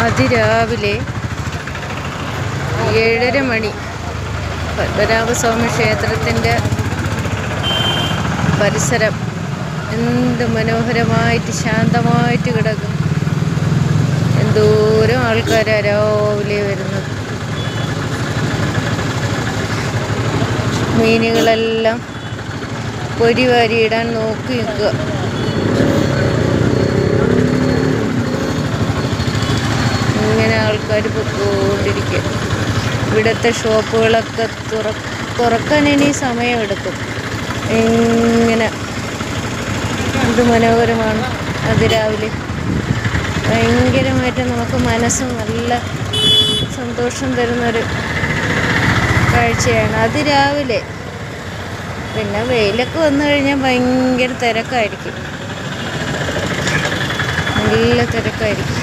അതിരാവിലെ 7:30 മണി പത്മനാഭസ്വാമി ക്ഷേത്രത്തിൻ്റെ പരിസരം എന്ത് മനോഹരമായിട്ട് ശാന്തമായിട്ട് കിടക്കും. എന്തോരം ആൾക്കാരാണ് രാവിലെ വരുന്നത്. മീനുകളെല്ലാം പൊരി വാരിയിടാൻ നോക്കി നിൽക്കുക. ഇങ്ങനെ ആൾക്കാർ പൊയ്ക്കൊണ്ടിരിക്കുക. ഇവിടുത്തെ ഷോപ്പുകളൊക്കെ തുറക്കാൻ ഇനി സമയമെടുക്കും. ഇങ്ങനെ എന്ത് മനോഹരമാണ് അതിരാവിലെ. ഭയങ്കരമായിട്ട് നമുക്ക് മനസ്സ് നല്ല സന്തോഷം തരുന്നൊരു കാഴ്ചയാണ് അതിരാവിലെ. പിന്നെ വെയിലൊക്കെ വന്നു കഴിഞ്ഞാൽ ഭയങ്കര തിരക്കായിരിക്കും, നല്ല തിരക്കായിരിക്കും.